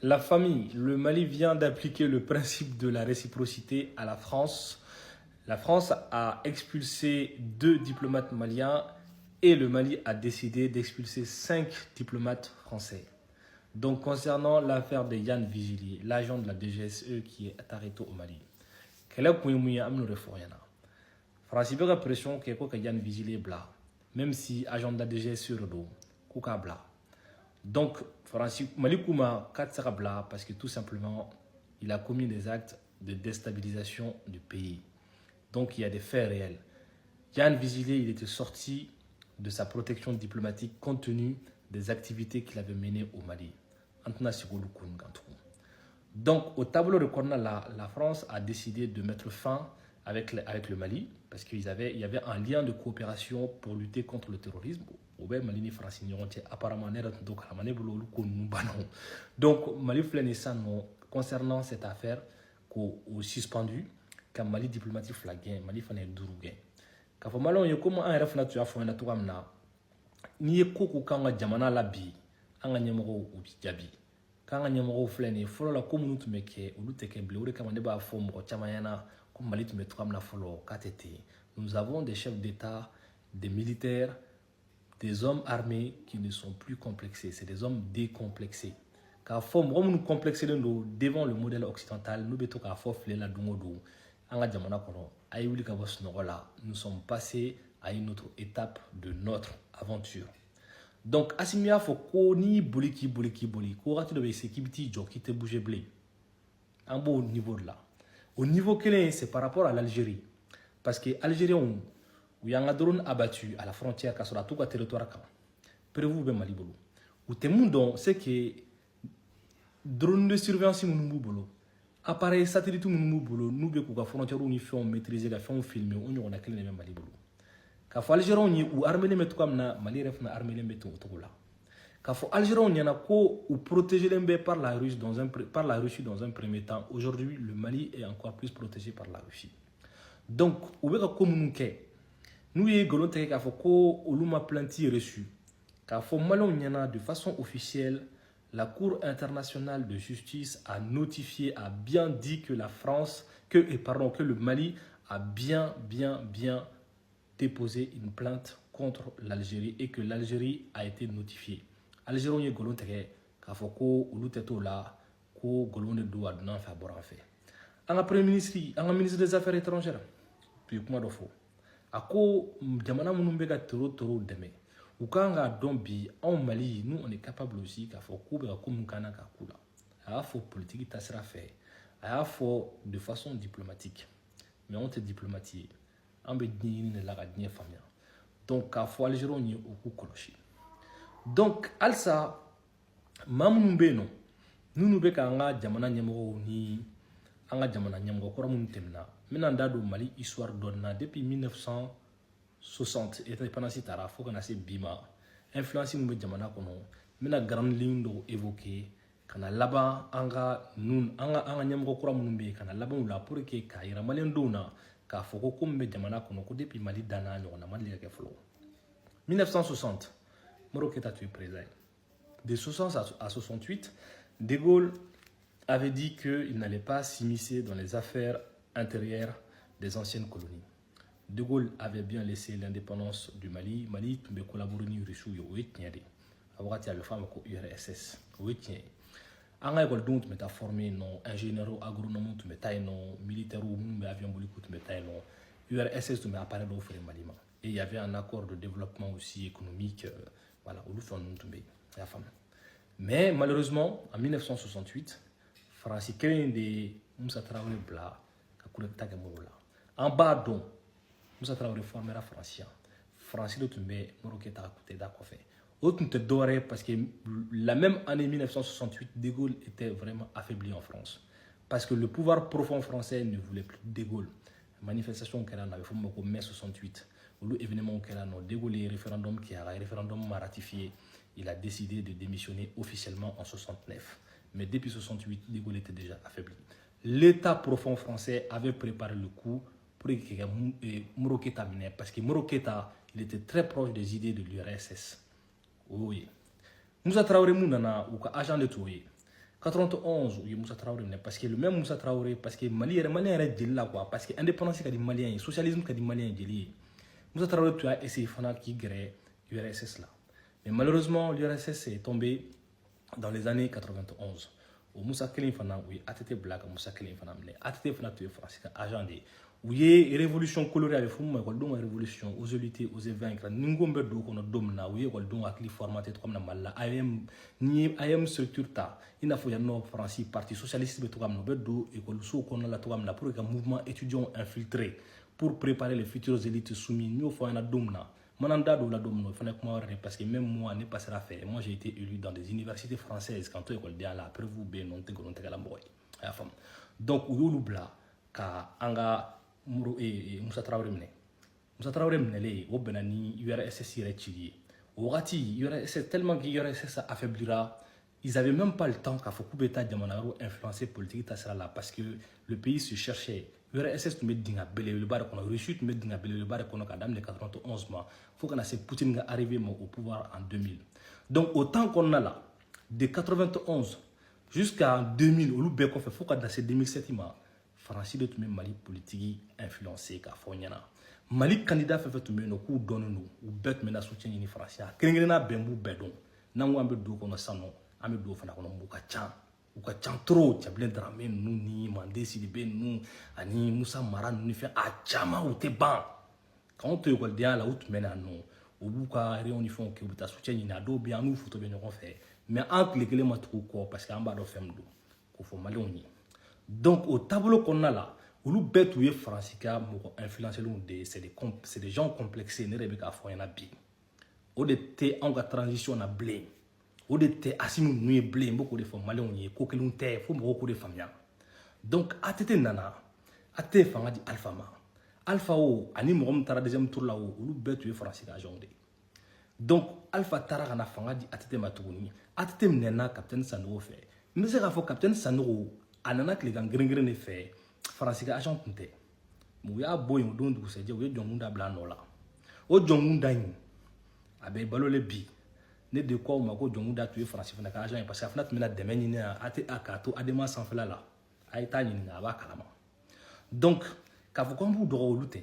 La famille, le Mali vient d'appliquer le principe de la réciprocité à la France. La France a expulsé 2 diplomates maliens et le Mali a décidé d'expulser 5 diplomates français. Donc, concernant l'affaire de Yann Vigilier, l'agent de la DGSE qui est arrêté au Mali, quelle est la France a pression que Yann Vigilier bla, même si agent de la DGSE redo, kuka bla. Donc, Mali Kouma 4 bla parce que tout simplement, il a commis des actes de déstabilisation du pays. Donc, il y a des faits réels. Yann Vigilier, il était sorti de sa protection diplomatique compte tenu des activités qu'il avait menées au Mali. Donc, au tableau de corner, la France a décidé de mettre fin avec le Mali parce qu'il y avait un lien de coopération pour lutter contre le terrorisme. Apparemment, donc, Mali concernant cette affaire, qu'on suspendu, quand Mali diplomatique flagué, Mali fané dourougué. Quand faut malon yo comment un refna tu as fait na tuamna ni ye koko kanga jamana la bi anga nyemoro ubi jabi kanga nyemoro flene folo la komunu tumeke uluteke bleure kama neba fomo chamayana comme Mali tume tuamna folo katete. Nous avons des chefs d'État, des militaires, des hommes armés qui ne sont plus complexés, c'est des hommes décomplexés. Car forme nous complexer devant le modèle occidental, nous beto ka fofle la dungodo. Nous sommes passés à une autre étape de notre aventure. Donc, Asimia faut ni boliki ko rati de sécurité qui te bouge blé. Un beau niveau de là. Au niveau que c'est par rapport à l'Algérie. Parce que l'Algérie, où il y a un drone abattu à la frontière, qui sur tout le territoire, prévu ben Malibolo. Où te monde, c'est que drone de surveillance nous bolo. Appareil satellite nous bolo, nous be ko frontière où nous faisons maîtriser la film filmer, on a clé même Malibolo. Ka fo Algérie ou armée les mettre comme na Mali ref na armée les mettre autour là. Ka fo Algérie y en a ko ou protéger les par la Russie dans un premier temps. Aujourd'hui, le Mali est encore plus protégé par la Russie. Donc, où est-ce que nous nous y golons ka fo ko oluma planti reçu. Ka fo malon y en a de façon officielle. La Cour internationale de justice a notifié, a bien dit que que le Mali a bien déposé une plainte contre l'Algérie et que l'Algérie a été notifiée. Algérie est golon teke kafoko uluteto la ko golon de doa nan fa boran fe. Anga premier ministre, anga ministre des affaires étrangères. Puis kuma do fo. Ako jamana munumbe ga toro deme. Ukanga dombi en Mali, nous on est capable aussi qu'à faire couper comme kana kakula. À faut politique tasra fait. À faut de façon diplomatique. Mais on te diplomatie. On be dini la gadnie famille. Donc à faut Algérie ni au coup kolochi. Donc alsa mamumbe non. Nous be kanga jamana nyamoro ni anga jamana nyamoro ko ramun temna. Minanda do Mali histoire donna depuis 1960 et pendant cette année, il faut qu'on ait bima influence nous jamana kono mina grande ligne do évoquer kana laba anga nyamgo kura munumbe kana laba ula pour que kaira malen dona ka foko kombe jamana kono ko depuis Mali dana nyona Mali ke flo 1960 Moro Keïta tué président de 60 à 68 De Gaulle avait dit qu'il n'allait pas s'immiscer dans les affaires intérieures des anciennes colonies. De Gaulle avait bien laissé l'indépendance du Mali. Mali pouvait collaborer avec les Russes. Il y a le fameux URSS. En école donc tu formé non ingénieur agronome tu m'as non militaire ou avion bolico tu m'as non URSS tu m'as appareil d'offrir Mali. Et il y avait un accord de développement aussi économique voilà au Lufon tu la femme. Mais malheureusement en 1968 France crée des Moussa Traoré bla ka là. En bas donc Moussa Traoré formera français. Français de tomber Moro Keïta côté d'accord fait. Autre te doré parce que la même année 1968 De Gaulle était vraiment affaibli en France parce que le pouvoir profond français ne voulait plus De Gaulle. Manifestation qu'elle en avait fait en mai 68 ou l'événement qu'elle a De Gaulle le référendum qui a référendum ratifié, il a décidé de démissionner officiellement en 69. Mais depuis 68 De Gaulle était déjà affaibli. L'état profond français avait préparé le coup pour que Moro Keïta mine parce que Moro Keïta il était très proche des idées de l'URSS. Oui. Moussa Traoré Mounana ou agent de Toué. 91 u ye Moussa Traoré minɛ parce que le même Moussa Traoré parce que malien yɛrɛ jeli la quoi parce que indépendance ka di malien ye socialisme ka di malien ye jeli ye Moussa Traoré tun y'a essayé fana k'i gɛrɛ URSS là mais malheureusement l'URSS est tombé dans les années 91 o Moussa kelen fana u ye ATT bila ka Moussa kelen fana minɛ ATT fana tun ye France ka agent de ye u ye révolution colorée a bɛ fɔ min ma école révolution oser lutter oser vaincre ni n ko n bɛ don o kɔnɔ don min na u ye école hakili formaté cogo min na Mali la ni ye AM structure ta i n'a fɔ yan nɔ France parti socialiste bɛ cogoya min na u bɛ don école-sow kɔnɔna la cogoya min na pour que ka mouvement étudiant infiltré pour préparer les futures élites soumis n y'o fɔ an ɲɛna don min na mana n da don o la don min na o fana ye kuma wɛrɛ de parce que même moi ne passera fɛ moi j'ai été élu dans des universités françaises quand to écoledenya la après vous bɛ yen nɔ n tɛ nkalon tigɛla mɔgɔ ye a y'a faamu donc u y'olu bila ka an ka Moussa Traoré minɛ Moussa Traoré minɛlen o bɛnna ni URSS yɛrɛ cili ye o wagati URSS tellement que URSS affaiblira ils avaient même pas le temps k'a fɔ k'u bɛ taa jamana wɛrɛw influencer politique ta sira la parce que le pays se cherchait URSS tun bɛ dingɛ belebeleba de kɔnɔ Russie tun bɛ dingɛ belebeleba de kɔnɔ ka daminɛ 91 ma fo kana se Poutine ka arrivé au pouvoir en 2000 donc au temps kɔnɔna la de 91 jusqu'à 2000 olu bɛɛ kɔfɛ fo ka na se 2007 ma France de tun bɛ Mali politique influencé k'a fɔ ɲɛna Mali candidat fɛn fɛn tun bɛ yen nɔ k'u dɔnnen don u bɛɛ tun bɛ na soutien ɲini France ya kelen-kelenna bɛn b'u bɛɛ dɔn n'an ko an bɛ don o kɔnɔ sisan nɔ an bɛ don o fana kɔnɔ u ka ca trop Cɛbilen Daramɛ ninnu ni Mande Sidibe ninnu ani Musa Mara ninnu ni fɛn a caman u tɛ ban k'anw to écoledenya la u tun bɛ na nɔ u b'u ka réunion ni fɛnw kɛ u bɛ taa soutien ɲini a dɔw bɛ yen an n'u photo bɛ ɲɔgɔn fɛ mais an tile kelen ma tugu kɔ parce que an b'a dɔn fɛn min don k'o fɔ maliyɛnw ye donc au tableau kɔnɔna la olu bɛɛ tun ye faransi ka mɔgɔ influencelenw de ye c'est des gens complexés ne yɛrɛ bɛ k'a fɔ ɲɛna bi o de tɛ anw ka transition na bilen o de tɛ Asimu ninnu ye bilen n bɛ k'o de fɔ maliyɛnw ye ko kelenw tɛ fo mɔgɔw k'o de faamuya donc ATT nana ATT ye fanga di Alpha ma Alpha o ani mɔgɔ min taara deuxième tour la o olu bɛɛ tun ye faransi ka agent de ye donc Alpha taara ka na fanga di ATT ma tuguni ATT minɛna capitaine Sanogo fɛ n bɛ se k'a fɔ capitaine Sanogo a nana tilegan geren-geren de fɛ faransi ka agent tun tɛ u y'a bɔ yen o don dugusɛjɛ u ye jɔnkun da bila a nɔ la o jɔnkun da in a bɛ balolen bi ne de ko aw ma ko jɔnkun da tun ye faransi fana ka agent ye parce que a fana tun bɛna dɛmɛ ɲini a k'a to adema sanfɛla la a ye taa ɲininka a b'a kalama donc k'a fɔ ko an b'u dɔgɔ olu tɛ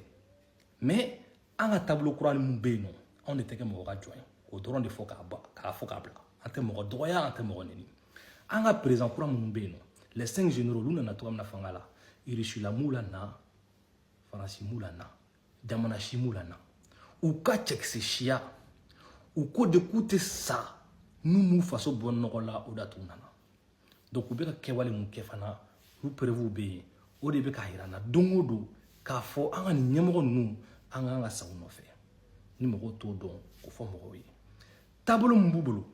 mais an ka taabolo kura min bɛ yen nɔ anw de tɛ kɛ mɔgɔ ka jɔn ye o dɔrɔn de fɔ k'a fɔ k'a bila an tɛ mɔgɔ dɔgɔya an tɛ mɔgɔ neni an ka président kura minnu bɛ yen nɔ les 5 généraux olu nana cogoya min na fanga la Irishila m'u la na faransi m'u la na jamana si m'u la na u ka cɛkisɛ siya u ko de k'u tɛ sa n'u m'u faso bɔ nɔgɔ la o da t'u nana donc u bɛ ka kɛwale mun kɛ fana olu preuves bɛ yen o de bɛ k'a yira an na don o don k'a fɔ an ka nin ɲɛmɔgɔ ninnu an k'an ka sa u nɔfɛ ni mɔgɔw t'o dɔn k'o fɔ mɔgɔw ye taabolo min b'u bolo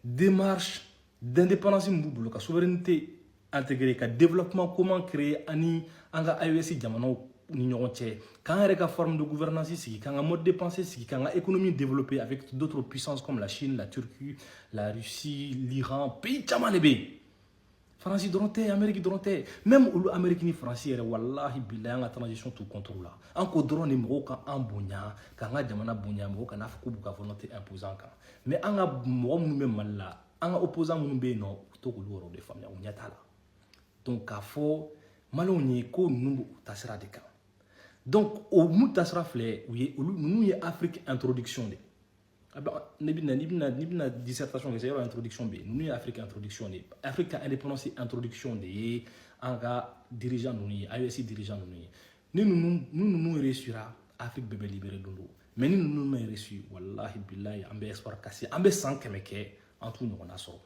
démarche d'indépendance min b'u bolo ka souveraineté intégré ka développement comment créer ani an ka AES jamanaw ni ɲɔgɔn cɛ k'an yɛrɛ ka forme de gouvernance sigi k'an ka mode de pensée sigi k'an ka économie développer avec d'autres puissances comme la Chine, la Turquie, la Russie, l'Iran pays caman de bɛ yen faransi dɔrɔn tɛ Amérique dɔrɔn tɛ même olu Amérique ni faransi yɛrɛ wallahi billahi an ka transition t'u contre la an ko dɔrɔn de mɔgɔw ka an bonya k'an ka jamana bonya mɔgɔw kana fɔ k'u b'u ka volonté imposer an kan mais an ka mɔgɔ minnu bɛ Mali la an ka opposant minnu bɛ yen nɔ u to k'olu yɔrɔ de faamuya u ɲɛ t'a la donc k'a fɔ maliyɛnw ye ko ninnu b'u taasira de kan donc o mun taasira filɛ u ye olu ninnu ye Afrique introduction de ne bɛna dissertation kɛ yɔrɔ introduction bɛ yen ninnu ye Afrique introduction de Afrique ka indépendance introduction de ye an ka dirigeant ninnu ye AES dirigeant ninnu ye ni ninnu réussira Afrique bɛɛ bɛ libéré don do mais ni ninnu ma réussi wallahi billahi an bɛ espoir cassé an bɛ san 100 kɛ an t'u ɲɔgɔnna sɔrɔ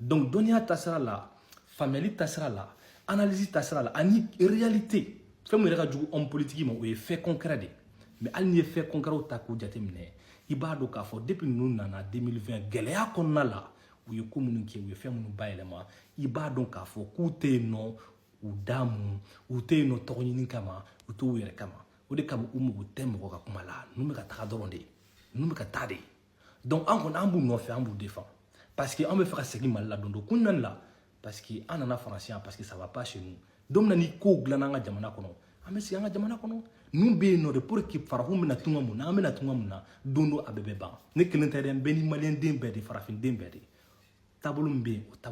donc dɔnniya taasira la faamuyali taasira la analyse taasira la ani réalité fɛn min yɛrɛ ka jugu homme politique ma o ye fait concret de mais hali n'i ye fait concret ta k'o jateminɛ i b'a dɔn k'a fɔ depuis ninnu nana 2020 gɛlɛya kɔnɔna la u ye ko minnu kɛ u ye fɛn minnu bayɛlɛma i b'a dɔn k'a fɔ k'u tɛ yen nɔ u da mun u tɛ yen nɔ tɔgɔ ɲini kama u t'u yɛrɛ kama o de kama u mago tɛ mɔgɔ ka kuma la ninnu bɛ ka taga dɔrɔn de ninnu bɛ ka taa de donc an kɔni an b'u nɔfɛ an b'u défend parce que an bɛ fɛ ka segin Mali la don dɔ kun jumɛn la parce que an nana faransi parce que ça va pas chez nous don min na ni kow dilanna an ka jamana kɔnɔ an bɛ segin an ka jamana kɔnɔ ninnu bɛ yen nɔ de pour que farafin bɛna tunga mun na an bɛna tunga mun na don dɔ a bɛɛ bɛ ban ne kelen tɛ dɛ n bɛɛ ni maliyɛnden bɛɛ de farafinden bɛɛ de taabolo min bɛ yen o